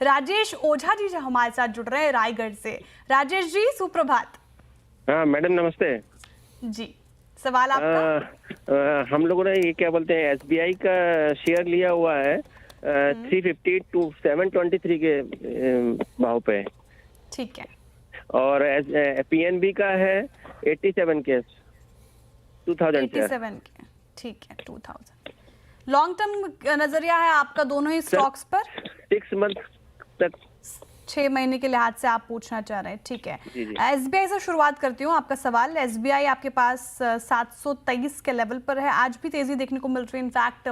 राजेश ओझा जी जो हमारे साथ जुड़ रहे हैं रायगढ़ से। राजेश जी सुप्रभात। हाँ मैडम नमस्ते जी सवाल आपका। हम लोगों ने ये क्या बोलते हैं एसबीआई का शेयर लिया हुआ है 350 टू 723 के भाव पे। ठीक है। और पीएनबी का है 87 के 2000 शेयर। 87 के ठीक है 2000। लॉन्ग टर्म नजरिया है आपका दोनों ही स्टॉक्स पर? 6 मंथ तक, 6 महीने के लिहाज से आप पूछना चाह रहे हैं। ठीक है, एसबीआई से शुरुआत करती हूँ आपका सवाल। एसबीआई आपके पास 723 के लेवल पर है। आज भी तेजी देखने को मिल रही है। इनफैक्ट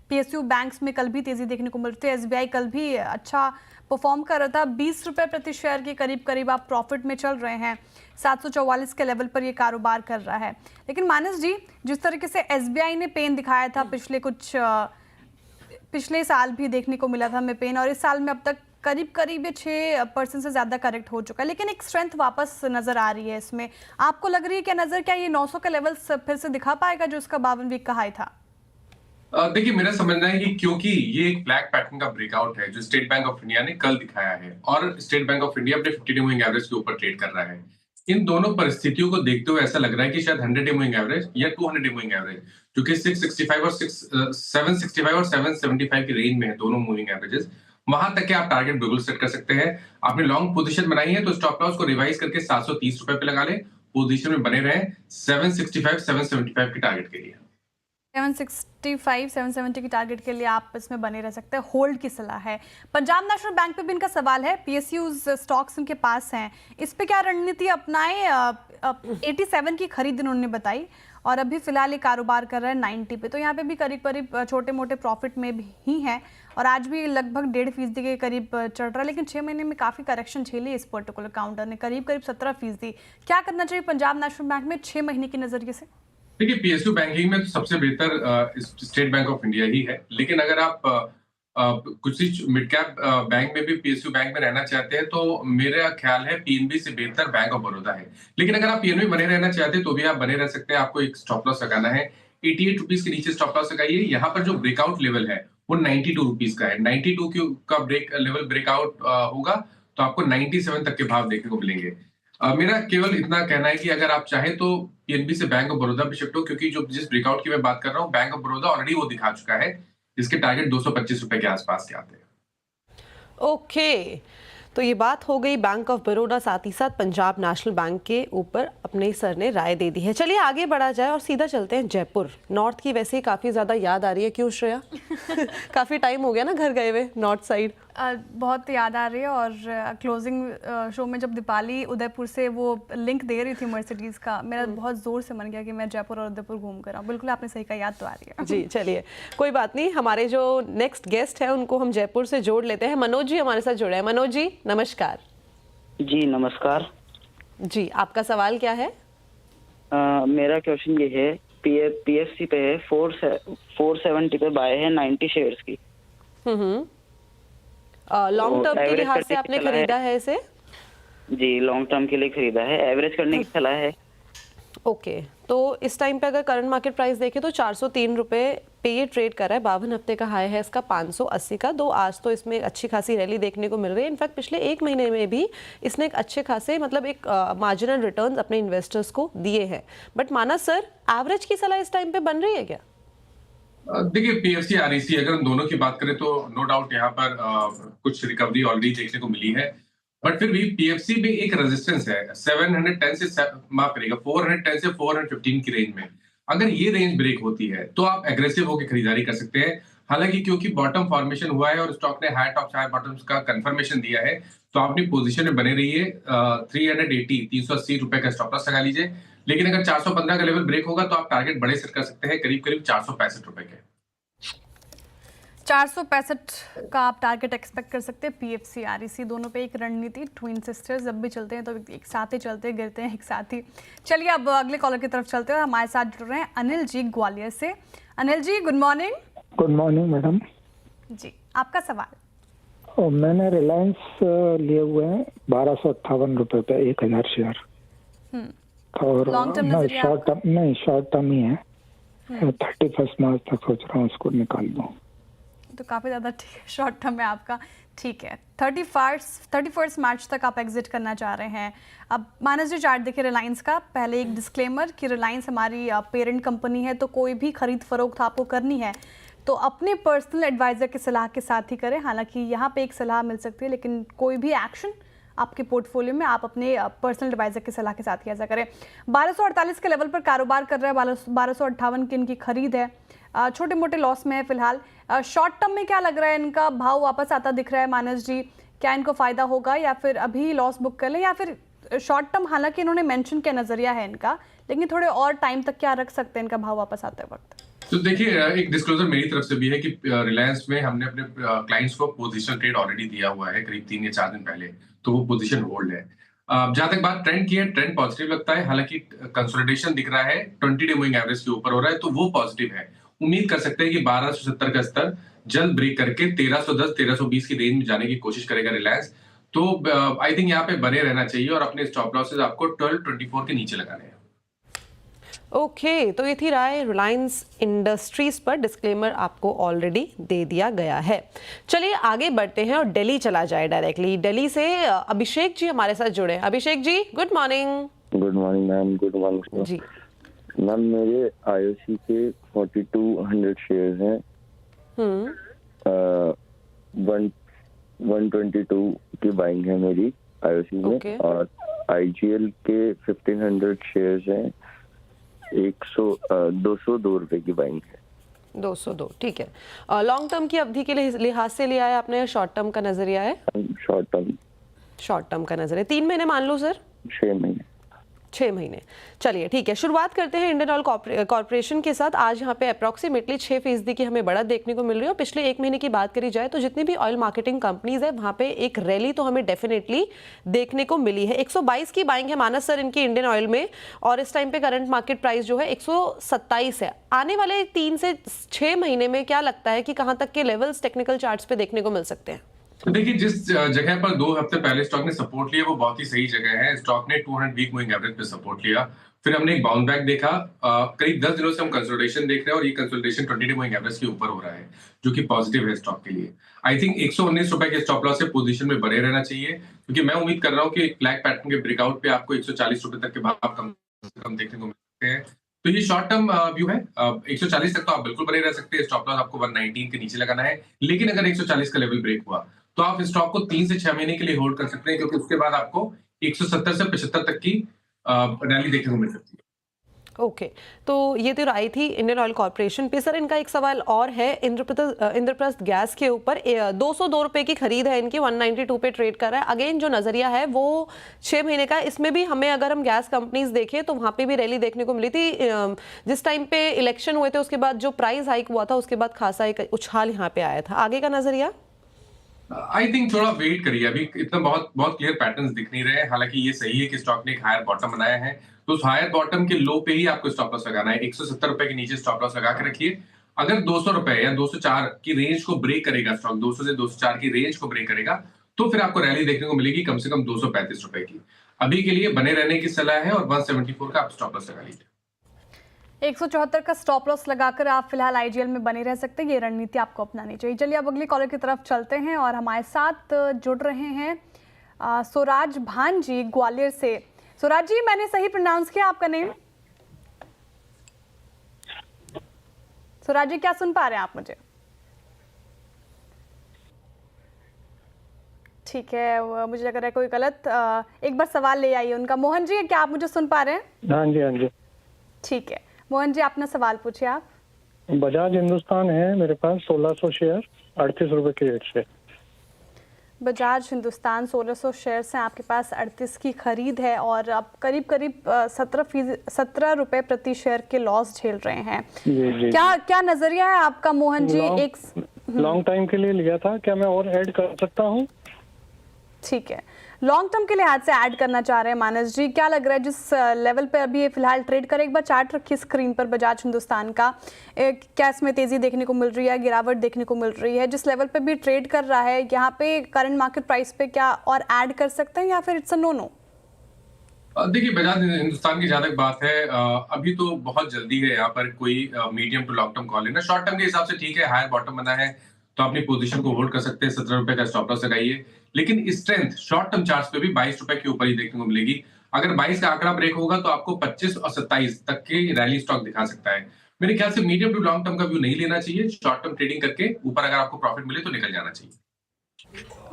पीएसयू बैंक्स में कल भी तेजी देखने को मिल रही है। एसबीआई कल भी अच्छा परफॉर्म कर रहा था। 20 रुपए प्रति शेयर के करीब करीब आप प्रॉफिट में चल रहे हैं। 744 के लेवल पर ये कारोबार कर रहा है। लेकिन मानस जी, जिस तरीके से एसबीआई ने पेन दिखाया था पिछले साल भी देखने को मिला था हमें पेन, और इस साल में अब तक करीब करीब 6% से ज्यादा करेक्ट हो चुका है, लेकिन एक स्ट्रेंथ वापस नजर आ रही है इसमें। आपको लग रही है क्या ये 900 का लेवल फिर से दिखा पाएगा जो इसका 52 वीक का हाई था? देखिए, मेरा समझना है कि क्योंकि ये एक ब्लैक पैटर्न का ब्रेकआउट है जो स्टेट बैंक ऑफ इंडिया ने कल दिखाया है, और स्टेट बैंक ऑफ इंडिया अपने 50 डे मूविंग एवरेज के ऊपर ट्रेड कर रहा है। इन दोनों परिस्थितियों को देखते हुए ऐसा लग रहा है कि शायद 100 डे मूविंग एवरेज या 200 डे मूविंग एवरेज, जो कि 665 और 765 और 775 की रेंज में है, दोनों मूविंग एवरेजेस, वहां तक के आप टारगेट बिल्कुल सेट कर सकते हैं। आपने लॉन्ग पोजीशन बनाई है तो स्टॉप लॉस को रिवाइज करके 730 रुपए पे लगा लें। पोजीशन में बने रहें 765 775 के टारगेट के लिए। 765 770 की टारगेट के लिए आप इसमें बने रह सकते हैं। होल्ड की सलाह है। पंजाब नेशनल बैंक पे भी इनका सवाल है। पीएसयूज स्टॉक्स इनके पास हैं, इस पे क्या रणनीति अपनाएं? 87 की खरीद इन्होंने बताई और अभी फिलहाल ये कारोबार कर रहा है 90 पे, तो यहाँ पे भी करीब करीब छोटे मोटे प्रॉफिट में ही है, और आज भी लगभग 1.5% के करीब चढ़ रहा है। लेकिन 6 महीने में काफी करेक्शन झेली इस पर्टिकुलर काउंटर ने, करीब करीब 17%। क्या करना चाहिए पंजाब नेशनल बैंक में 6 महीने के नजरिए से? देखिए, पीएसयू बैंकिंग में तो सबसे बेहतर स्टेट बैंक ऑफ इंडिया ही है, लेकिन अगर आप कुछ मिड कैप बैंक में भी पीएसयू बैंक में रहना चाहते हैं तो मेरा ख्याल है पीएनबी से बेहतर बैंक ऑफ बड़ौदा है। लेकिन अगर आप पीएनबी बने रहना चाहते हैं तो भी आप बने रह सकते हैं। आपको एक स्टॉप लॉस लगाना है 88 रुपीज के नीचे स्टॉप लॉस लगाइए। यहाँ पर जो ब्रेकआउट लेवल है वो 92 रुपीज का है। 92 का लेवल ब्रेकआउट होगा तो आपको 97 तक के भाव देखने को मिलेंगे। मेरा केवल इतना कहना है कि अगर आप चाहें तो पीएनबी से बैंक ऑफ बड़ौदा पे शिफ्ट हो, क्योंकि जिस ब्रेकआउट की मैं बात कर रहा हूँ बैंक ऑफ बड़ौदा ऑलरेडी वो दिखा चुका है, जिसके टारगेट 225 रुपए के आसपास के आते हैं। ओके, तो ये बात हो गई बैंक ऑफ बड़ौदा, साथ ही साथ पंजाब नेशनल बैंक के ऊपर अपने सर ने राय दे दी है। चलिए आगे बढ़ा जाए और सीधा चलते हैं जयपुर। नॉर्थ की वैसे ही काफी ज्यादा याद आ रही है, क्यों श्रेया? काफी टाइम हो गया ना घर गए हुए नॉर्थ साइड। बहुत याद आ रही है, और क्लोजिंग शो में जब दीपाली उदयपुर से वो लिंक दे रही थी मर्सिडीज का, मेरा बहुत जोर से मन गया कि मैं जयपुर और उदयपुर घूम कर आऊँ। बिल्कुल आपने सही कहा, याद तो आ रही है। जी चलिए, कोई बात नहीं, हमारे जो नेक्स्ट गेस्ट है उनको हम जयपुर से जोड़ लेते हैं। मनोज जी हमारे साथ जुड़े हैं। मनोज जी नमस्कार। जी नमस्कार जी, आपका सवाल क्या है? मेरा क्वेश्चन ये है, पीएफसी पे है 470 पे बाय है 90 शेयर्स की। लॉन्ग टर्म के लिहाज से आपने खरीदा है इसे? जी लॉन्ग टर्म के लिए खरीदा है, एवरेज करने की सलाह है। ओके, तो इस टाइम पे अगर करंट मार्केट प्राइस देखें तो 403 रुपए पे ये ट्रेड कर रहा है। 52 हफ्ते का हाई है इसका 580 का। आज तो इसमें अच्छी खासी रैली देखने को मिल रही है। इनफैक्ट पिछले 1 महीने में भी इसने एक अच्छे खासे मतलब एक मार्जिनल रिटर्न्स अपने इन्वेस्टर्स को दिए हैं। बट मानस सर, एवरेज की सलाह इस टाइम पे बन रही है क्या? देखिए, पीएफसी आरईसी अगर हम दोनों की बात करें तो नो डाउट यहाँ पर कुछ रिकवरी ऑलरेडी देखने को मिली है, बट फिर भी पीएफसी में एक रेजिस्टेंस है 710 से माफ करिएगा 410 से 415 की रेंज में। अगर ये रेंज ब्रेक होती है तो आप एग्रेसिव होकर खरीदारी कर सकते हैं। हालांकि क्योंकि बॉटम फॉर्मेशन हुआ है और स्टॉक ने हाई टॉप हाई बॉटम्स का कंफर्मेशन दिया है, तो आप अपनी पोजीशन में बने रहिए। 380 रुपए का स्टॉप लॉस लगा लीजिए। लेकिन अगर 415 का लेवल ब्रेक होगा तो आप टारगेट बड़े सेट कर सकते हैं, करीब करीब 465 रुपए के। 465 का आप टारगेट एक्सपेक्ट कर सकते हैं। पीएफसी आरईसी दोनों पे एक रणनीति, ट्विन सिस्टर्स जब भी चलते हैं तो एक साथ ही चलते गिरते हैं एक साथ ही। चलिए अब अगले कॉलर की तरफ चलते हैं। हमारे साथ जुड़ रहे हैं अनिल जी ग्वालियर से। Anil ji good morning. Good morning madam ji, आपका सवाल। मैंने रिलायंस लिए हुए हैं 1258 रुपए पे 1000 शेयर, और शॉर्ट टर्म ही है। 31 मार्च तक सोच रहा हूँ उसको निकाल दूँ। तो काफ़ी ज़्यादा ठीक है, शॉर्ट टर्म है आपका। ठीक है, 31 मार्च तक आप एग्जिट करना चाह रहे हैं। अब मानस जी चार्ट देखिए रिलायंस का। पहले एक डिस्क्लेमर कि रिलायंस हमारी पेरेंट कंपनी है, तो कोई भी खरीद फरोख्त आपको करनी है तो अपने पर्सनल एडवाइज़र की सलाह के साथ ही करें। हालांकि यहाँ पे एक सलाह मिल सकती है, लेकिन कोई भी एक्शन आपके पोर्टफोलियो में आप अपने पर्सनल एडवाइज़र की सलाह के साथ ही ऐसा करें। 1248 के लेवल पर कारोबार कर रहा है, 1258 की इनकी खरीद है, छोटे मोटे लॉस में है फिलहाल। शॉर्ट टर्म में क्या लग रहा है, इनका भाव वापस आता दिख रहा है मानस जी? क्या इनको फ़ायदा होगा या फिर अभी लॉस बुक कर लें, या फिर शॉर्ट टर्म हालांकि इन्होंने मेंशन किया नज़रिया है इनका, लेकिन थोड़े और टाइम तक क्या रख सकते हैं इनका भाव वापस आते वक्त? तो देखिए, एक डिस्क्लोजर मेरी तरफ से भी है कि रिलायंस में हमने अपने क्लाइंट्स को पोजीशन ट्रेड ऑलरेडी दिया हुआ है करीब 3 या 4 दिन पहले, तो वो पोजीशन होल्ड है। जहां तक बात ट्रेंड की है, ट्रेंड पॉजिटिव लगता है। हालांकि कंसोलिडेशन दिख रहा है, 20 डे मूविंग एवरेज के ऊपर हो रहा है, तो वो पॉजिटिव है। उम्मीद कर सकते हैं कि 1270 का स्तर जल्द ब्रेक करके 1310-1320 की रेंज में जाने की कोशिश करेगा रिलायंस। तो आई थिंक यहाँ पे बने रहना चाहिए और अपने स्टॉप लॉसेज आपको 1224 के नीचे लगाने हैं। ओके, तो ये थी राय रिलायंस इंडस्ट्रीज पर। डिस्क्लेमर आपको ऑलरेडी दे दिया गया है। चलिए आगे बढ़ते हैं और दिल्ली चला जाए डायरेक्टली। दिल्ली से अभिषेक जी हमारे साथ जुड़े हैं। Abhishek ji, good morning. Good morning ma'am. Good morning ji ma'am. मेरे आईओसी के 4200 शेयर्स हैं। 122 की बाइंग है मेरी आईओसी में। Okay. और आईजीएल के 1500 शेयर्स हैं। 202 रुपए की बाइंग है। 202, ठीक है। लॉन्ग टर्म की अवधि के लिहाज से लिया है आपने, शॉर्ट टर्म का नजरिया है? शॉर्ट टर्म का नजरिया 3 महीने मान लो सर? 6 महीने। 6 महीने। चलिए ठीक है, शुरुआत करते हैं इंडियन ऑयल कॉर्पोरेशन के साथ। आज यहाँ पे अप्रॉक्सीमेटली 6% की हमें बढ़त देखने को मिल रही है। और पिछले 1 महीने की बात करी जाए तो जितनी भी ऑयल मार्केटिंग कंपनीज है वहाँ पे एक रैली तो हमें डेफिनेटली देखने को मिली है। 122 की बाइंग है मानस सर इनकी इंडियन ऑयल में, और इस टाइम पे करंट मार्केट प्राइस जो है 127 है। आने वाले 3 से 6 महीने में क्या लगता है कि कहाँ तक के लेवल्स टेक्निकल चार्ट्स पे देखने को मिल सकते हैं? तो देखिए, जिस जगह पर 2 हफ्ते पहले स्टॉक ने सपोर्ट लिया वो बहुत ही सही जगह है। स्टॉक ने 200 वीक मूविंग एवरेज पे सपोर्ट लिया, फिर हमने एक बाउंस बैक देखा। करीब 10 दिनों से हम कंसोलिडेशन देख रहे हैं और ये कंसोलिडेशन 20 डे मूविंग एवरेज के ऊपर हो रहा है, जो कि पॉजिटिव है स्टॉक के लिए। आई थिंक 119 रुपए के स्टॉप लॉस से पोजीशन में बने रहना चाहिए, क्योंकि मैं उम्मीद कर रहा हूँ कि फ्लैग पैटर्न के ब्रेकआउट पे आपको 140 रुपए तक के भाव कम से कम देखने को मिल सकते हैं। तो ये शॉर्ट टर्म व्यू है। 140 तक तो आप बिल्कुल बने रह सकते हैं। स्टॉप लॉस आपको 119 के नीचे लगाना है, लेकिन अगर 140 का लेवल ब्रेक हुआ तो आप स्टॉक को 3 से 6 महीने के लिए होल्ड कर सकते हैं, क्योंकि उसके बाद आपको 170 से 75 तक की रैली देखने को मिल सकती है। ओके, तो ये तो राय थी इंडियन ऑयल कॉर्पोरेशन पे। सर इनका एक सवाल और है इंद्रप्रस्थ गैस के ऊपर। 202 रुपए की खरीद है इनकी, 192 पे ट्रेड कर रहा है। अगेन जो नजरिया है वो 6 महीने का। इसमें भी हमें अगर हम गैस कंपनीज देखें तो वहाँ पे भी रैली देखने को मिली थी। जिस टाइम पे इलेक्शन हुए थे उसके बाद जो प्राइस हाइक हुआ था उसके बाद खासा एक उछाल यहाँ पे आया था। आगे का नजरिया? आई थिंक थोड़ा वेट करिए, अभी इतना बहुत क्लियर पैटर्न्स दिख नहीं रहे हैं। हालांकि ये सही है कि स्टॉक ने एक हायर बॉटम बनाया है, तो उस हायर बॉटम के लो पे ही आपको स्टॉप लॉस लगाना है। 170 रुपए के नीचे स्टॉप लॉस लगा के रखिए। अगर 200 रुपए या 204 की रेंज को ब्रेक करेगा स्टॉक, 200 से 204 की रेंज को ब्रेक करेगा, तो फिर आपको रैली देखने को मिलेगी कम से कम 235 रुपए की। अभी के लिए बने रहने की सलाह है और 174 का आप स्टॉप लॉस लगा लीजिए। 174 का स्टॉप लॉस लगाकर आप फिलहाल आईजीएल में बने रह सकते हैं। ये रणनीति आपको अपनानी चाहिए। चलिए अब अगली कॉलर की तरफ चलते हैं और हमारे साथ जुड़ रहे हैं स्वराज भान जी ग्वालियर से। स्वराज जी, मैंने सही प्रोनाउंस किया आपका नेम? स्वराज जी, क्या सुन पा रहे हैं आप मुझे? ठीक है, मुझे लग रहा है कोई गलत। एक बार सवाल ले आइए उनका। मोहन जी, क्या आप मुझे सुन पा रहे हैं? हाँ जी, हाँ जी। ठीक है मोहन जी, अपना सवाल पूछिए आप। बजाज हिंदुस्तान है मेरे पास 1600 शेयर 38 रुपए के रेट से। बजाज हिंदुस्तान 1600 शेयर्स हैं आपके पास, 38 की खरीद है और आप करीब 17 रुपए प्रति शेयर के लॉस झेल रहे हैं। जी। क्या नजरिया है आपका मोहन जी? एक लॉन्ग टाइम के लिए लिया था, क्या मैं और ऐड कर सकता हूँ? ठीक है, लॉन्ग टर्म के लिहाज से ऐड करना चाह रहे हैं मानस जी। क्या लग रहा है जिस लेवल पे अभी ये फिलहाल ट्रेड करे? एक बार चार्ट रखिए स्क्रीन पर बजाज हिंदुस्तान का। क्या इसमें तेजी देखने को मिल रही है, गिरावट देखने को मिल रही है? जिस लेवल पे भी ट्रेड कर रहा है यहाँ पे करंट मार्केट प्राइस पे क्या और ऐड कर सकते हैं या फिर इट्स अ नो? देखिए, बजाज हिंदुस्तान की जहां तक बात है, अभी तो बहुत जल्दी है यहाँ पर कोई medium to long term call लेना। शॉर्ट टर्म के हिसाब से ठीक है, हायर बॉटम बना है तो अपनी पोजीशन को होल्ड कर सकते हैं। 17 रुपए का स्टॉप लॉस लगाइए, लेकिन स्ट्रेंथ शॉर्ट टर्म चार्ट्स पे भी 22 रुपए के ऊपर ही देखने को मिलेगी। अगर 22 का आंकड़ा ब्रेक होगा तो आपको 25 और 27 तक के रैली स्टॉक दिखा सकता है। मेरे ख्याल से मीडियम टू लॉन्ग टर्म का व्यू नहीं लेना चाहिए। शॉर्ट टर्म ट्रेडिंग करके ऊपर अगर आपको प्रॉफिट मिले तो निकल जाना चाहिए।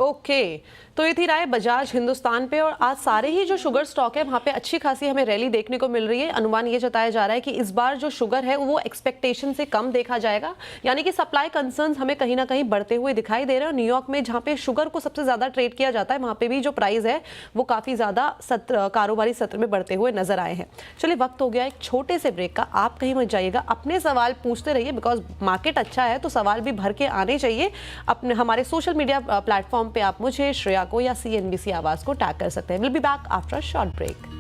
ओके, तो ये थी राय बजाज हिंदुस्तान पे। और आज सारे ही जो शुगर स्टॉक है वहाँ पे अच्छी खासी हमें रैली देखने को मिल रही है। अनुमान ये जताया जा रहा है कि इस बार जो शुगर है वो एक्सपेक्टेशन से कम देखा जाएगा, यानी कि सप्लाई कंसर्न्स हमें कहीं ना कहीं बढ़ते हुए दिखाई दे रहे हैं। और न्यूयॉर्क में जहाँ पे शुगर को सबसे ज्यादा ट्रेड किया जाता है वहाँ पे भी जो प्राइस है वो काफी ज्यादा कारोबारी सत्र में बढ़ते हुए नजर आए हैं। चलिए, वक्त हो गया एक छोटे से ब्रेक का। आप कहीं मत जाइएगा, अपने सवाल पूछते रहिए, बिकॉज मार्केट अच्छा है तो सवाल भी भर के आने चाहिए। अपने हमारे सोशल मीडिया प्लेटफॉर्म पे आप मुझे, श्रेया को या CNBC आवाज को टैग कर सकते हैं। Will be back after a short break.